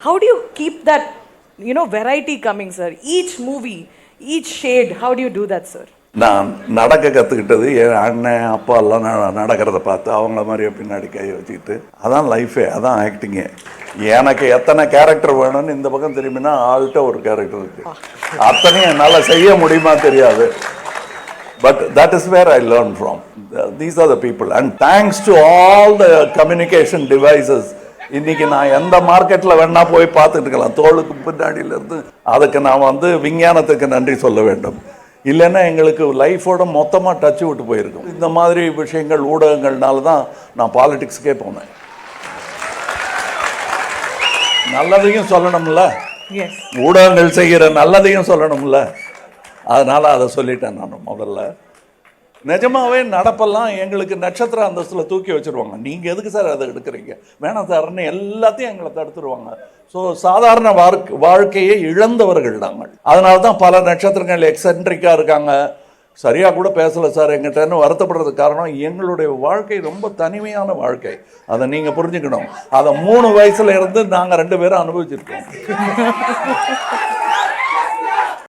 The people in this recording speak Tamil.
How do you keep that, variety coming, sir? Each movie, each shade, how do you do that, sir? நான் நடக்க கற்றுக்கிட்டது என் அண்ணன் அப்பா எல்லாம் நடக்கிறத பார்த்து அவங்கள மாதிரியே பின்னாடி கை வச்சுக்கிட்டு அதான் லைஃபே, அதான் ஆக்டிங்கே. எனக்கு எத்தனை கேரக்டர் வேணும்னு இந்த பக்கம் திரும்பினா ஆள்கிட்ட ஒரு கேரக்டர் இருக்கு. அத்தனையும் என்னால் செய்ய முடியுமா தெரியாது. But that is where I learn from. These are the people. And thanks to all the communication devices. இன்னைக்கு நான் எந்த மார்க்கெட்டில் வேணா போய் பார்த்துட்டு இருக்கலாம். தோளுக்கு பின்னாடியிலேருந்து அதுக்கு நான் விஞ்ஞானத்துக்கு நன்றி சொல்ல வேண்டும். இல்லைன்னா எங்களுக்கு லைஃபோட மொத்தமாக டச்சு விட்டு போயிருக்கும். இந்த மாதிரி விஷயங்கள் ஊடகங்கள்னால தான் நான் பாலிடிக்ஸுக்கே போனேன். நல்லதையும் சொல்லணும்ல, ஊடகங்கள் செய்கிற நல்லதையும் சொல்லணும்ல, அதனால் அதை சொல்லிட்டேன் நான் முதல்ல. நிஜமாவே நடப்பெல்லாம் எங்களுக்கு நட்சத்திர அந்தஸ்தில் தூக்கி வச்சுருவாங்க. நீங்கள் எதுக்கு சார் அதை எடுக்கிறீங்க, வேணாம் சார்ன்னு எல்லாத்தையும் எங்களை தடுத்துருவாங்க. ஸோ சாதாரண வாழ்க்கையை இழந்தவர்கள் நாங்கள். அதனால தான் பல நட்சத்திரங்கள் எக்ஸென்ட்ரிக்காக இருக்காங்க. சரியாக கூட பேசலை சார் எங்கிட்டன்னு வருத்தப்படுறதுக்கு காரணம் எங்களுடைய வாழ்க்கை ரொம்ப தனிமையான வாழ்க்கை. அதை நீங்கள் புரிஞ்சுக்கணும். அதை 3 வயசுல இருந்து நாங்கள் 2 பேரும் அனுபவிச்சிருக்கோம்.